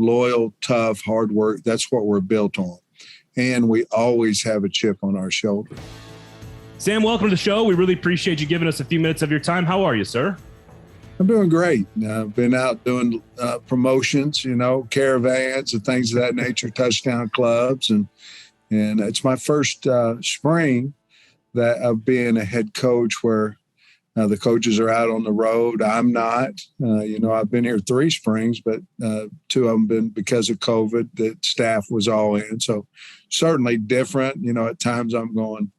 loyal, tough, hard work. That's what we're built on. And we always have a chip on our shoulder. Sam, welcome to the show. We really appreciate you giving us a few minutes of your time. How are you, sir? I'm doing great. I've been out doing promotions, caravans and things of that nature, touchdown clubs. And it's my first spring of being a head coach where the coaches are out on the road. I'm not. I've been here 3 springs, but 2 of them been because of COVID. The staff was all in. So certainly different. At times I'm going,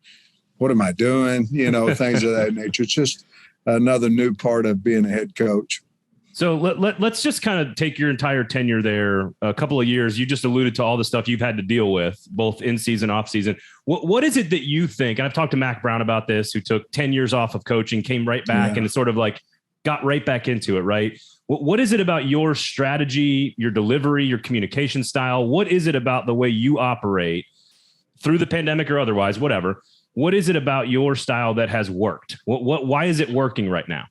what am I doing? Things of that nature. It's just another new part of being a head coach. So let's just kind of take your entire tenure there, a couple of years. You just alluded to all the stuff you've had to deal with, both in season, off season. What is it that you think? And I've talked to Mac Brown about this, who took 10 years off of coaching, came right back, and sort of like got right back into it, right? What is it about your strategy, your delivery, your communication style? What is it about the way you operate through the pandemic or otherwise, whatever? What is it about your style that has worked? Why is it working right now?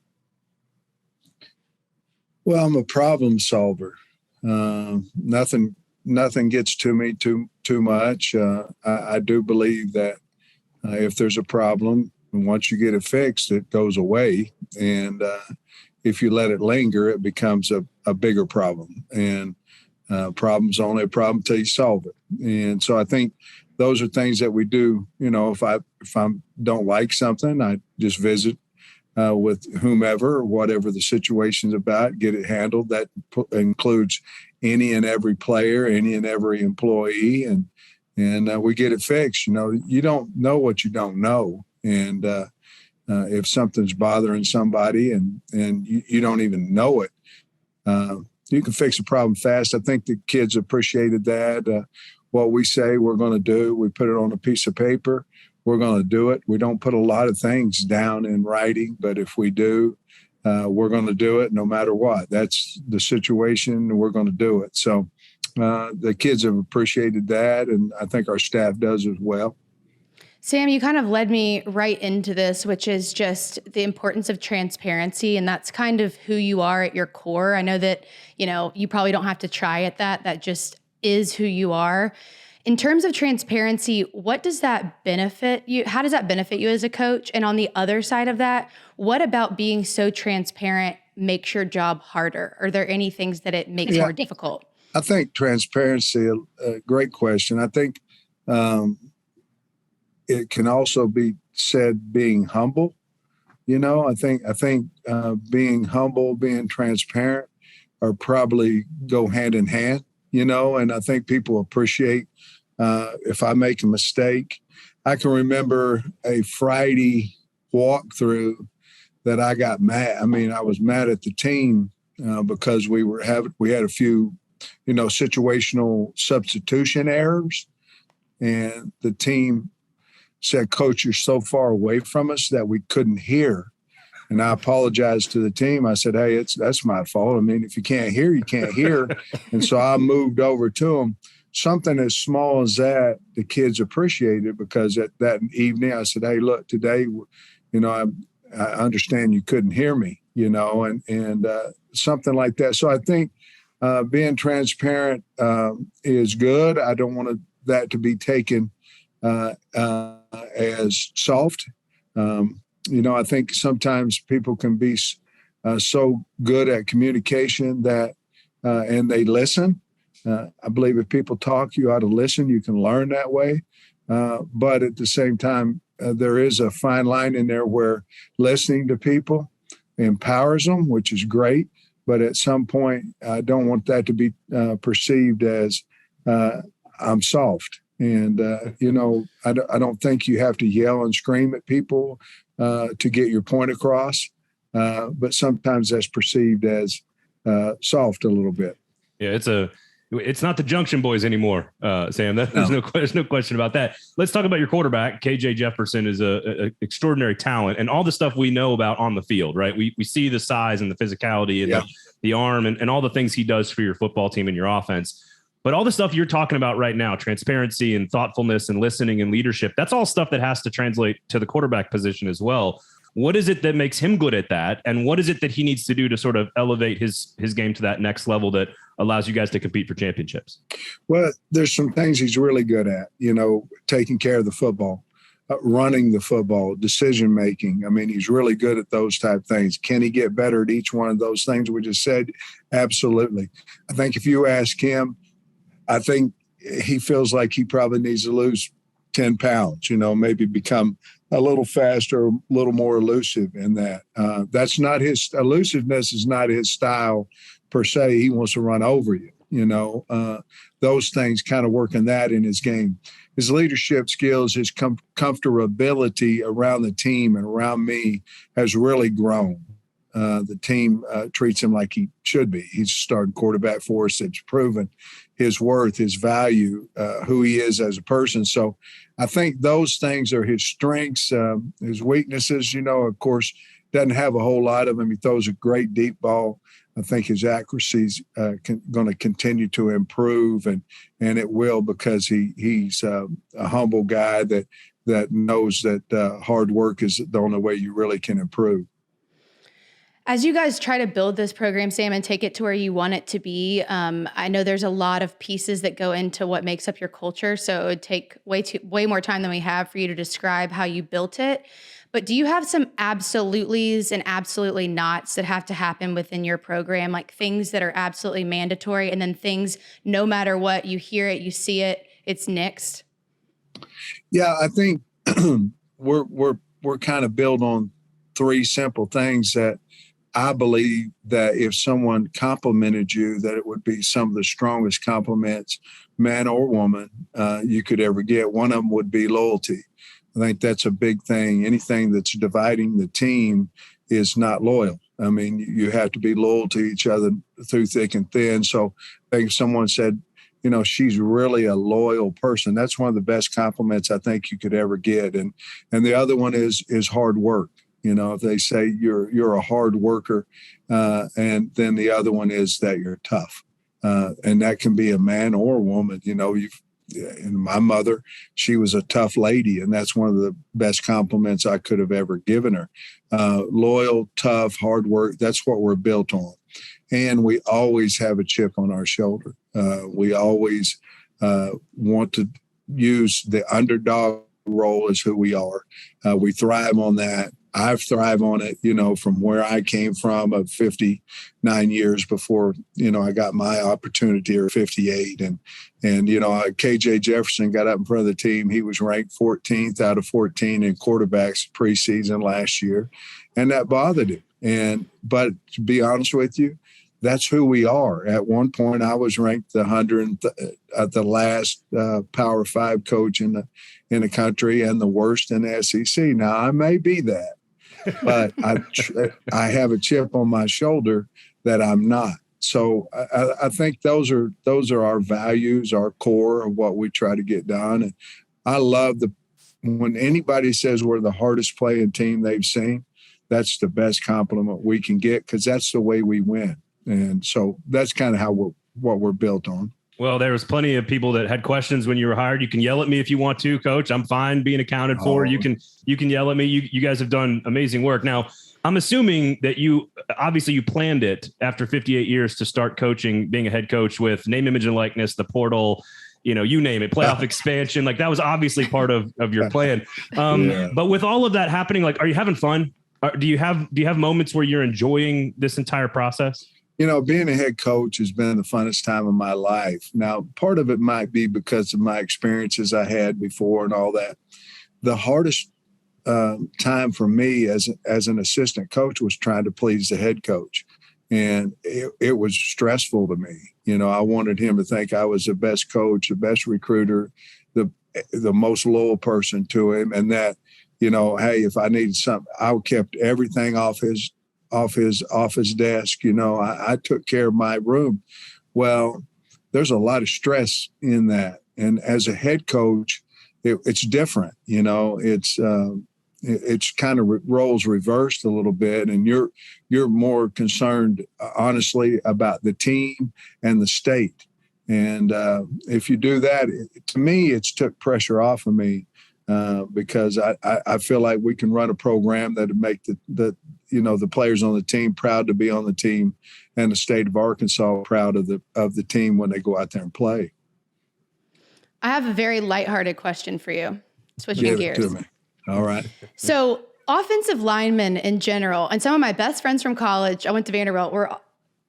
Well, I'm a problem solver. Nothing gets to me too much. I do believe that if there's a problem, and once you get it fixed, it goes away. And if you let it linger, it becomes a bigger problem. And problem's only a problem until you solve it. And so I think those are things that we do. If I don't like something, I just visit with whomever or whatever the situation's about, get it handled. That includes any and every player, any and every employee, and we get it fixed. You don't know what you don't know. And if something's bothering somebody and you don't even know it, you can fix a problem fast. I think the kids appreciated that. What we say we're going to do, we put it on a piece of paper. We're going to do it. We don't put a lot of things down in writing, but if we do, we're going to do it no matter what. That's the situation. We're going to do it. So the kids have appreciated that, and I think our staff does as well. Sam, you kind of led me right into this, which is just the importance of transparency. And that's kind of who you are at your core. I know that, you probably don't have to try at that. That just is who you are. In terms of transparency, what does that benefit you? How does that benefit you as a coach? And on the other side of that, what about being so transparent makes your job harder? Are there any things that it makes more difficult? I think transparency, a great question. I think it can also be said being humble. I think being humble, being transparent are probably go hand in hand. And I think people appreciate if I make a mistake. I can remember a Friday walkthrough that I got mad. I was mad at the team because we had a few, situational substitution errors, and the team said, "Coach, you're so far away from us that we couldn't hear." And I apologized to the team. I said, "Hey, that's my fault. If you can't hear, you can't hear." And so I moved over to them. Something as small as that, the kids appreciated, because at that evening I said, "Hey, look, today, I understand you couldn't hear me, and something like that." So I think being transparent is good. I don't want that to be taken as soft. I think sometimes people can be so good at communication that, and they listen. I believe if people talk, you ought to listen. You can learn that way. But at the same time, there is a fine line in there where listening to people empowers them, which is great. But at some point, I don't want that to be perceived as I'm soft. And, I don't think you have to yell and scream at people to get your point across. But sometimes that's perceived as soft a little bit. Yeah, it's not the Junction Boys anymore, Sam. There's no question about that. Let's talk about your quarterback. KJ Jefferson is a extraordinary talent, and all the stuff we know about on the field, right? We see the size and the physicality and the arm and all the things he does for your football team and your offense. But all the stuff you're talking about right now, transparency and thoughtfulness and listening and leadership, that's all stuff that has to translate to the quarterback position as well. What is it that makes him good at that? And what is it that he needs to do to sort of elevate his game to that next level that allows you guys to compete for championships? Well, there's some things he's really good at, taking care of the football, running the football, decision making. I mean, he's really good at those type things. Can he get better at each one of those things we just said? Absolutely. I think if you ask him, I think he feels like he probably needs to lose 10 pounds, maybe become a little faster, a little more elusive in that. That's not his elusiveness is not his style per se. He wants to run over you, those things kind of working that in his game. His leadership skills, his comfortability around the team and around me has really grown. The team treats him like he should be. He's a starting quarterback for us. It's proven his worth, his value, who he is as a person. So I think those things are his strengths. His weaknesses, of course, doesn't have a whole lot of them. He throws a great deep ball. I think his accuracy is going to continue to improve, and it will, because he's a humble guy that knows that hard work is the only way you really can improve. As you guys try to build this program, Sam, and take it to where you want it to be, I know there's a lot of pieces that go into what makes up your culture. So it would take way more time than we have for you to describe how you built it. But do you have some absolutelys and absolutely nots that have to happen within your program, like things that are absolutely mandatory, and then things, no matter what, you hear it, you see it, it's nixed? Yeah, I think we're kind of built on three simple things that I believe that if someone complimented you, that it would be some of the strongest compliments, man or woman, you could ever get. One of them would be loyalty. I think that's a big thing. Anything that's dividing the team is not loyal. I mean, you have to be loyal to each other through thick and thin. So I think if someone said, she's really a loyal person, that's one of the best compliments I think you could ever get. And the other one is hard work. If they say you're a hard worker, and then the other one is that you're tough. And that can be a man or a woman. And my mother, she was a tough lady, and that's one of the best compliments I could have ever given her. Loyal, tough, hard work, that's what we're built on. And we always have a chip on our shoulder. We always want to use the underdog role as who we are. We thrive on that. I thrive on it, from where I came from of 59 years before, I got my opportunity, or 58. And KJ Jefferson got up in front of the team. He was ranked 14th out of 14 in quarterbacks preseason last year. And that bothered him. But to be honest with you, that's who we are. At one point, I was ranked the 100th at the last Power 5 coach in the country, and the worst in the SEC. Now, I may be that, but I have a chip on my shoulder that I'm not. So I think those are our values, our core of what we try to get done. And I love when anybody says we're the hardest playing team they've seen, that's the best compliment we can get, because that's the way we win. And so that's kind of what we're built on. Well, there was plenty of people that had questions when you were hired. You can yell at me if you want to, Coach. I'm fine being accounted for. You can yell at me. You guys have done amazing work. Now, I'm assuming that you planned it after 58 years to start coaching, being a head coach, with name, image, and likeness, the portal, you name it, playoff expansion. Like, that was obviously part of your plan. But with all of that happening, like, are you having fun? Do you have moments where you're enjoying this entire process? Being a head coach has been the funnest time of my life. Now, part of it might be because of my experiences I had before and all that. The hardest time for me as an assistant coach was trying to please the head coach. And it was stressful to me. I wanted him to think I was the best coach, the best recruiter, the most loyal person to him. And that, hey, if I needed something, I kept everything off his office desk. I took care of my room. Well, there's a lot of stress in that. And as a head coach, it's different. It's kind of roles reversed a little bit. And you're more concerned, honestly, about the team and the state. And if you do that, to me, it's took pressure off of me. Because I feel like we can run a program that would make the the players on the team proud to be on the team, and the state of Arkansas proud of the team when they go out there and play. I have a very lighthearted question for you. Switching Give gears. it to me. All right. So offensive linemen in general, and some of my best friends from college, I went to Vanderbilt, were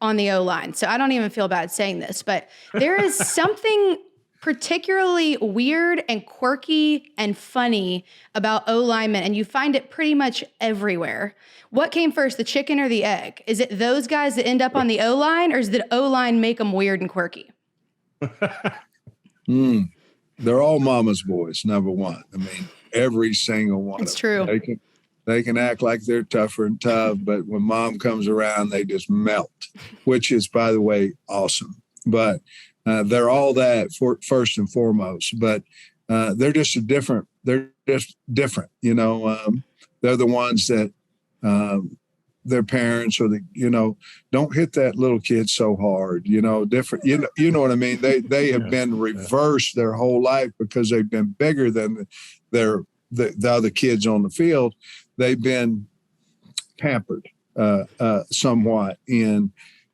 on the O-line. So I don't even feel bad saying this, but there is something particularly weird and quirky and funny about O-linemen, and you find it pretty much everywhere. What came first, the chicken or the egg? Is it those guys that end up on the O-line, or does the O-line make them weird and quirky? They're all mama's boys, number one. I mean, every single one. It's true. They can act like they're tougher and tough, but when mom comes around, they just melt, which is, by the way, awesome. But they're all that first and foremost. But they're just different. They're just different. They're the ones that their parents or don't hit that little kid so hard. Different. You know what I mean. They have been reversed their whole life because they've been bigger than the other kids on the field. They've been pampered somewhat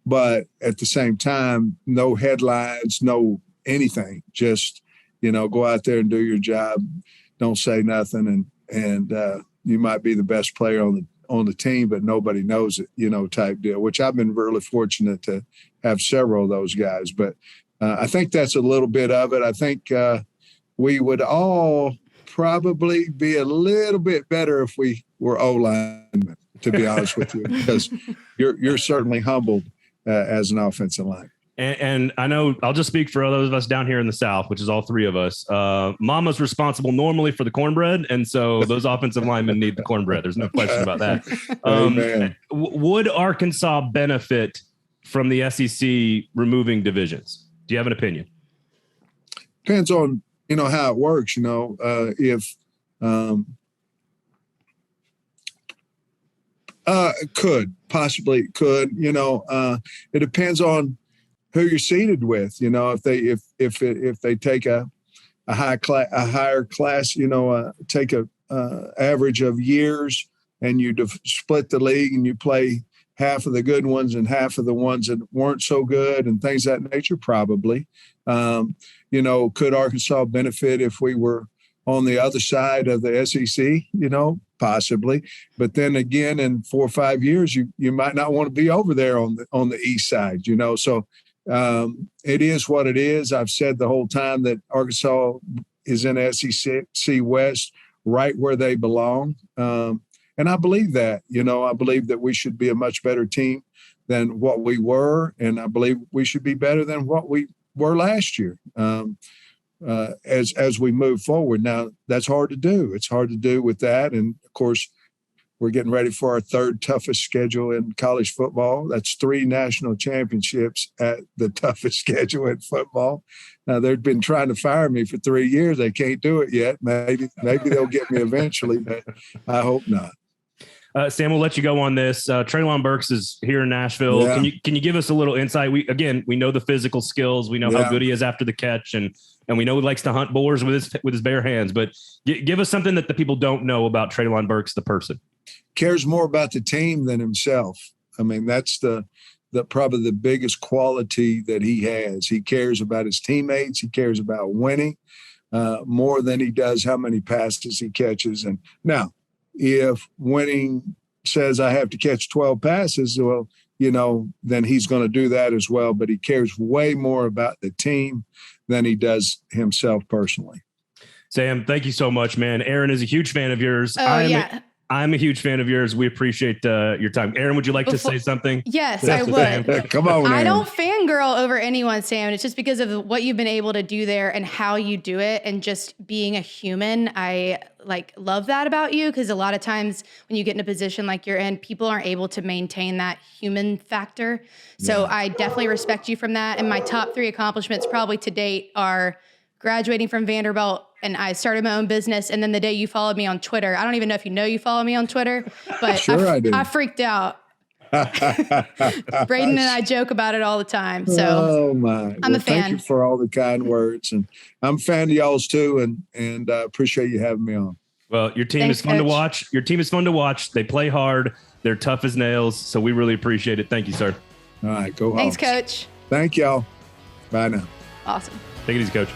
but at the same time, no headlines, no anything. Just, go out there and do your job. Don't say nothing. And you might be the best player on the team, but nobody knows it, type deal, which I've been really fortunate to have several of those guys. But I think that's a little bit of it. I think we would all probably be a little bit better if we were O-linemen, to be honest with you, because you're certainly humbled as an offensive line. And I know I'll just speak for those of us down here in the South, which is all three of us. Mama's responsible normally for the cornbread. And so those offensive linemen need the cornbread. There's no question about that. Would Arkansas benefit from the SEC removing divisions? Do you have an opinion? Depends on, how it works, if it depends on who you're seated with, if they take a higher class, take a average of years, and you split the league and you play half of the good ones and half of the ones that weren't so good and things of that nature, probably. Could Arkansas benefit if we were on the other side of the SEC? Possibly. But then again, in 4 or 5 years, you might not want to be over there on the east side. So it is what it is. I've said the whole time that Arkansas is in SEC West, right where they belong. And I believe that. I believe that we should be a much better team than what we were, and I believe we should be better than what we were last year. As we move forward. Now, that's hard to do. It's hard to do with that. And, of course, we're getting ready for our third toughest schedule in college football. That's 3 national championships at the toughest schedule in football. Now, they've been trying to fire me for 3 years. They can't do it yet. Maybe they'll get me eventually, but I hope not. Sam, we'll let you go on this. Treylon Burks is here in Nashville. Yeah. Can you give us a little insight? We know the physical skills. We know how good he is after the catch, and we know he likes to hunt boars with his bare hands. But give us something that the people don't know about Treylon Burks, the person. Cares more about the team than himself. I mean, that's the probably the biggest quality that he has. He cares about his teammates. He cares about winning more than he does how many passes he catches. And now, if winning says I have to catch 12 passes, well, then he's going to do that as well. But he cares way more about the team than he does himself personally. Sam, thank you so much, man. Erin is a huge fan of yours. I'm a huge fan of yours. We appreciate your time. Erin, would you like to say something? Yes, I would. Come on, Erin. I don't fangirl over anyone, Sam. It's just because of what you've been able to do there and how you do it, and just being a human. I love that about you, because a lot of times when you get in a position like you're in, people aren't able to maintain that human factor. So I definitely respect you from that. And my top 3 accomplishments probably to date are graduating from Vanderbilt, and I started my own business. And then the day you followed me on Twitter, I don't even know if you know you follow me on Twitter, but sure I do. I freaked out. Braden and I joke about it all the time. So oh my, I'm a fan. Thank you for all the kind words, and I'm a fan of y'all's too. And appreciate you having me on. Well, your team is fun to watch. Your team is fun to watch. They play hard. They're tough as nails. So we really appreciate it. Thank you, sir. All right. Go Hawks. Thanks, Coach. Thank y'all. Bye now. Awesome. Take it easy, Coach.